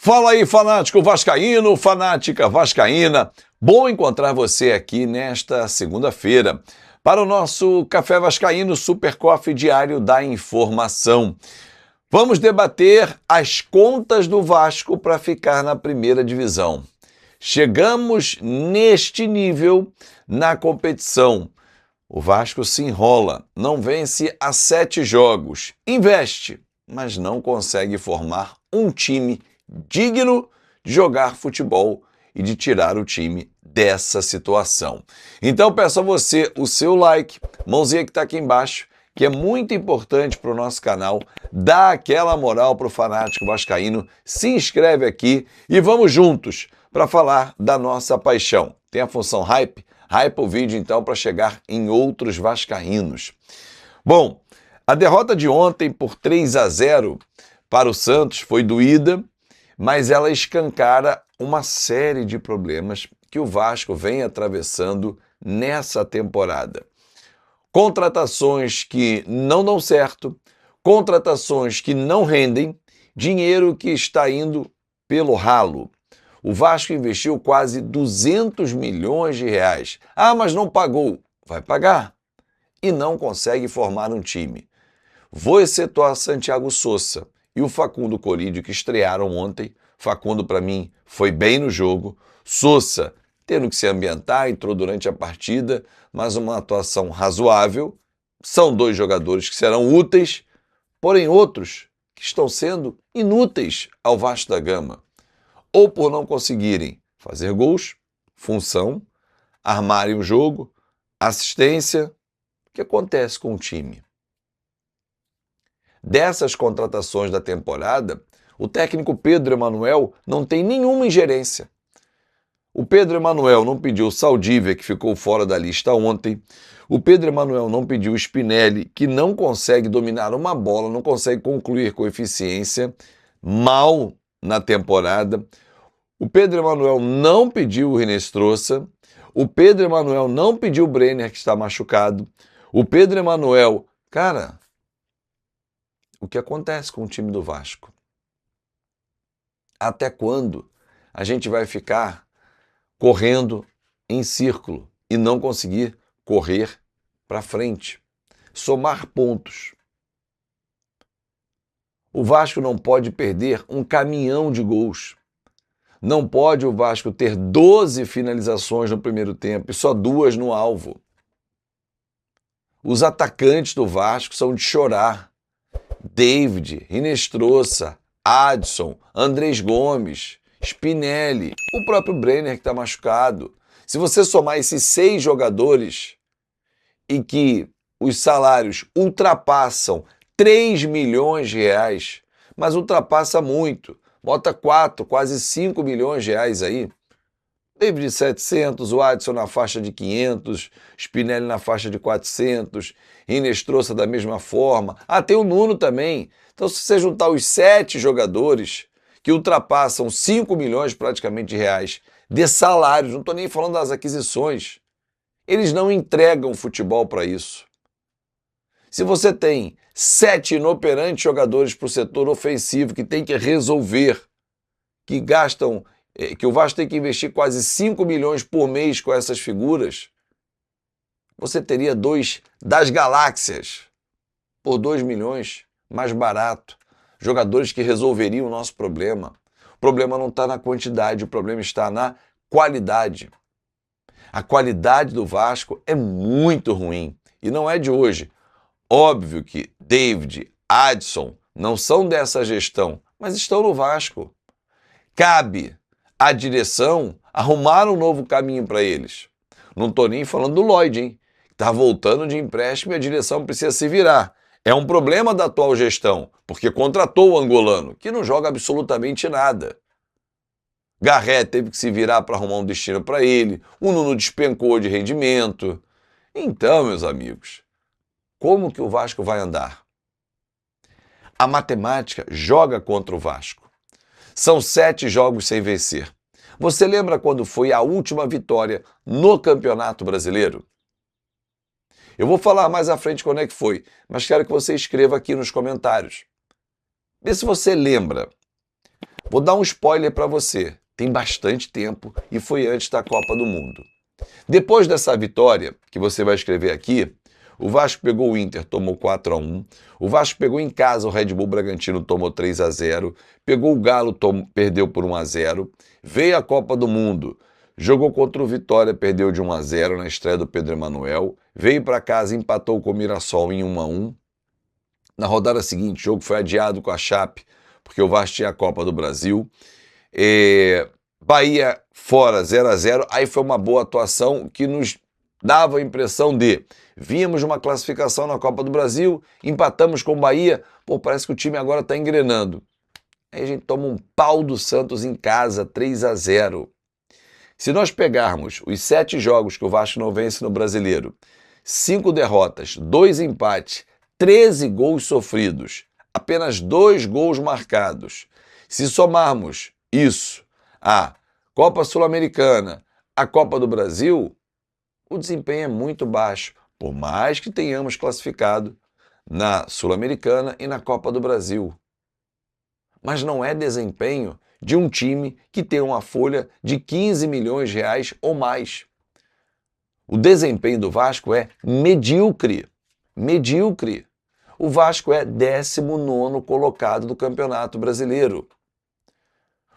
Fala aí, fanático vascaíno, fanática vascaína. Bom encontrar você aqui nesta segunda-feira para o nosso Café Vascaíno Super Coffee Diário da Informação. Vamos debater as contas do Vasco para ficar na primeira divisão. Chegamos neste nível na competição. O Vasco se enrola, não vence há 7 jogos, investe, mas não consegue formar um time digno de jogar futebol e de tirar o time dessa situação. Então peço a você o seu like, mãozinha que está aqui embaixo, que é muito importante para o nosso canal, dá aquela moral para o fanático vascaíno, se inscreve aqui e vamos juntos para falar da nossa paixão. Tem a função hype? Hype o vídeo então para chegar em outros vascaínos. Bom, a derrota de ontem por 3-0 para o Santos foi doída, mas ela escancara uma série de problemas que o Vasco vem atravessando nessa temporada. Contratações que não dão certo, contratações que não rendem, dinheiro que está indo pelo ralo. O Vasco investiu quase 200 milhões de reais. Ah, mas não pagou. Vai pagar. E não consegue formar um time. Vou excetuar Santiago Sousa e o Facundo Corídio, que estrearam ontem. Facundo, para mim, foi bem no jogo. Sousa, tendo que se ambientar, entrou durante a partida, mas uma atuação razoável. São 2 jogadores que serão úteis, porém outros que estão sendo inúteis ao Vasco da Gama. Ou por não conseguirem fazer gols, função, armarem o jogo, assistência. O que acontece com o time? Dessas contratações da temporada, o técnico Pedro Emanuel não tem nenhuma ingerência. O Pedro Emanuel não pediu o Saldívia, que ficou fora da lista ontem. O Pedro Emanuel não pediu o Spinelli, que não consegue dominar uma bola, não consegue concluir com eficiência, mal na temporada. O Pedro Emanuel não pediu o Hinestrosa. O Pedro Emanuel não pediu o Brenner, que está machucado. O Pedro Emanuel... Cara, o que acontece com o time do Vasco? Até quando a gente vai ficar correndo em círculo e não conseguir correr para frente? Somar pontos. O Vasco não pode perder um caminhão de gols. Não pode o Vasco ter 12 finalizações no primeiro tempo e só 2 no alvo. Os atacantes do Vasco são de chorar. David, Hinestrosa, Adson, Andrés Gomes, Spinelli, o próprio Brenner que está machucado. Se você somar esses 6 jogadores e que os salários ultrapassam 3 milhões de reais, mas ultrapassa muito, bota 4, quase 5 milhões de reais aí. David 700, o Adson na faixa de 500, Spinelli na faixa de 400, Hinestrosa da mesma forma. Ah, tem o Nuno também. Então, se você juntar os 7 jogadores que ultrapassam 5 milhões praticamente de reais de salários, não estou nem falando das aquisições, eles não entregam futebol para isso. Se você tem 7 inoperantes jogadores para o setor ofensivo que tem que resolver, que gastam, que o Vasco tem que investir quase 5 milhões por mês com essas figuras, você teria 2 das galáxias por 2 milhões, mais barato. Jogadores que resolveriam o nosso problema. O problema não está na quantidade, o problema está na qualidade. A qualidade do Vasco é muito ruim e não é de hoje. Óbvio que David, Adson não são dessa gestão, mas estão no Vasco. Cabe à direção arrumar um novo caminho para eles. Não estou nem falando do Lloyd, hein? Está voltando de empréstimo e a direção precisa se virar. É um problema da atual gestão, porque contratou o angolano, que não joga absolutamente nada. Garré teve que se virar para arrumar um destino para ele, o Nuno despencou de rendimento. Então, meus amigos, como que o Vasco vai andar? A matemática joga contra o Vasco. São 7 jogos sem vencer. Você lembra quando foi a última vitória no Campeonato Brasileiro? Eu vou falar mais à frente quando é que foi, mas quero que você escreva aqui nos comentários. Vê se você lembra. Vou dar um spoiler para você. Tem bastante tempo e foi antes da Copa do Mundo. Depois dessa vitória, que você vai escrever aqui, o Vasco pegou o Inter, tomou 4-1. O Vasco pegou em casa o Red Bull Bragantino, tomou 3-0. Pegou o Galo, perdeu por 1-0. Veio a Copa do Mundo, jogou contra o Vitória, perdeu de 1-0 na estreia do Pedro Emanuel. Veio para casa, empatou com o Mirassol em 1-1. Na rodada seguinte, o jogo foi adiado com a Chape, porque o Vasco tinha a Copa do Brasil. Bahia fora, 0-0. Aí foi uma boa atuação que nos dava a impressão de vínhamos uma classificação na Copa do Brasil, empatamos com o Bahia, pô, parece que o time agora está engrenando. Aí a gente toma um pau do Santos em casa, 3-0. Se nós pegarmos os 7 jogos que o Vasco não vence no Brasileiro, 5 derrotas, 2 empates, 13 gols sofridos, apenas 2 gols marcados. Se somarmos isso à Copa Sul-Americana, à Copa do Brasil, o desempenho é muito baixo, por mais que tenhamos classificado na Sul-Americana e na Copa do Brasil. Mas não é desempenho de um time que tem uma folha de 15 milhões de reais ou mais. O desempenho do Vasco é medíocre. Medíocre. O Vasco é 19º colocado do Campeonato Brasileiro.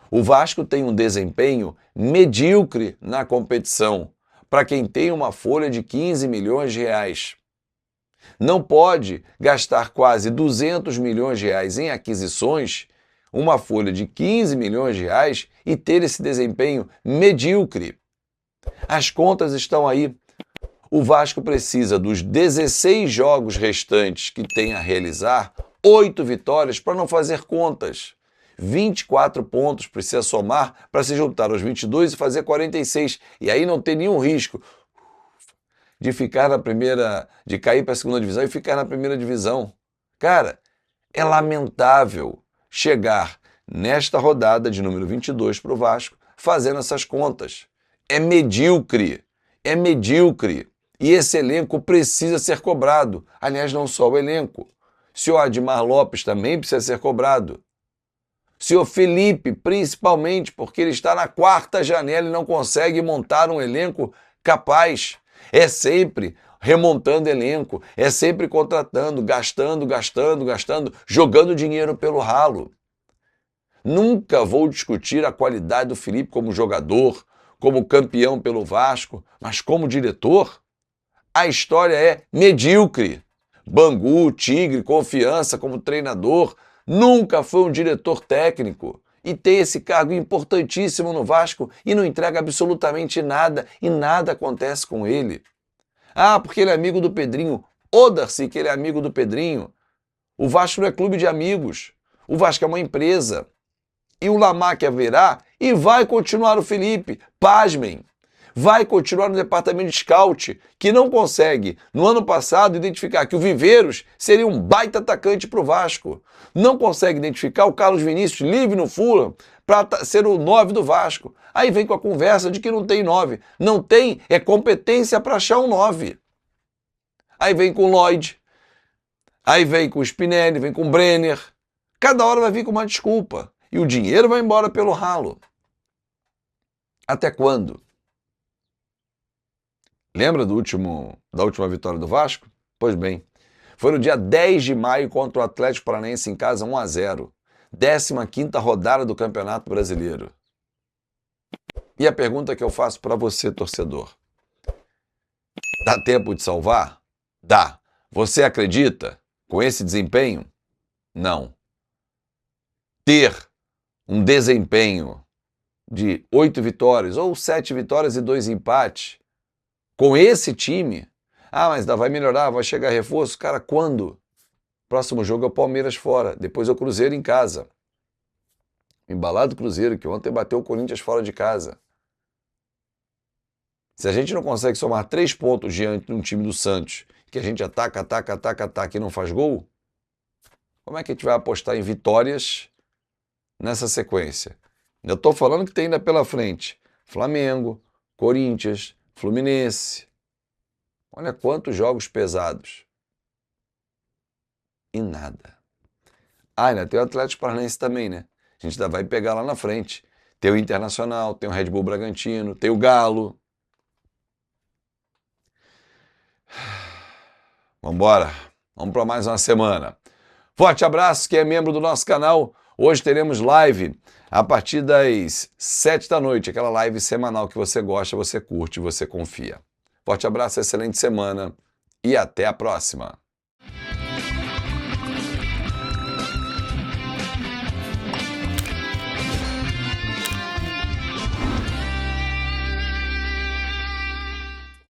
O Vasco tem um desempenho medíocre na competição, para quem tem uma folha de 15 milhões de reais. Não pode gastar quase 200 milhões de reais em aquisições, uma folha de 15 milhões de reais e ter esse desempenho medíocre. As contas estão aí. O Vasco precisa dos 16 jogos restantes que tem a realizar, 8 vitórias para não fazer contas. 24 pontos precisa somar para se juntar aos 22 e fazer 46. E aí não tem nenhum risco de ficar na primeira, de cair para a segunda divisão e ficar na primeira divisão. Cara, é lamentável chegar nesta rodada de número 22 para o Vasco fazendo essas contas. É medíocre, é medíocre. E esse elenco precisa ser cobrado. Aliás, não só o elenco. O senhor Admar Lopes também precisa ser cobrado. O senhor Felipe, principalmente, porque ele está na 4ª janela e não consegue montar um elenco capaz. É sempre remontando elenco, é sempre contratando, gastando, jogando dinheiro pelo ralo. Nunca vou discutir a qualidade do Felipe como jogador, como campeão pelo Vasco, mas como diretor, a história é medíocre. Bangu, Tigre, Confiança como treinador, nunca foi um diretor técnico e tem esse cargo importantíssimo no Vasco e não entrega absolutamente nada e nada acontece com ele. Ah, porque ele é amigo do Pedrinho. Oda-se que ele é amigo do Pedrinho. O Vasco não é clube de amigos. O Vasco é uma empresa. E o Lamarck haverá e vai continuar o Felipe. Pasmem. Vai continuar no departamento de scout, que não consegue, no ano passado, identificar que o Viveiros seria um baita atacante para o Vasco. Não consegue identificar o Carlos Vinícius livre no Fulham para ser o 9 do Vasco. Aí vem com a conversa de que não tem 9. Não tem, é competência para achar um 9. Aí vem com o Lloyd, aí vem com o Spinelli, vem com o Brenner. Cada hora vai vir com uma desculpa. E o dinheiro vai embora pelo ralo. Até quando? Lembra da última vitória do Vasco? Pois bem, foi no dia 10 de maio contra o Atlético Paranaense em casa, 1-0. 15ª rodada do Campeonato Brasileiro. E a pergunta que eu faço para você, torcedor. Dá tempo de salvar? Dá. Você acredita com esse desempenho? Não. Ter um desempenho de 8 vitórias ou 7 vitórias e 2 empates com esse time, mas vai melhorar, vai chegar reforço. Cara, quando? Próximo jogo é o Palmeiras fora, depois é o Cruzeiro em casa. Embalado Cruzeiro, que ontem bateu o Corinthians fora de casa. Se a gente não consegue somar 3 pontos diante de um time do Santos, que a gente ataca e não faz gol, como é que a gente vai apostar em vitórias nessa sequência? Eu estou falando que tem ainda pela frente Flamengo, Corinthians, Fluminense. Olha quantos jogos pesados. E nada. Ainda tem o Atlético Paranaense também, né? A gente ainda vai pegar lá na frente. Tem o Internacional, tem o Red Bull Bragantino, tem o Galo. Vambora, vamos para mais uma semana. Forte abraço, quem é membro do nosso canal. Hoje teremos live a partir das 7 da noite, aquela live semanal que você gosta, você curte, você confia. Forte abraço, excelente semana e até a próxima.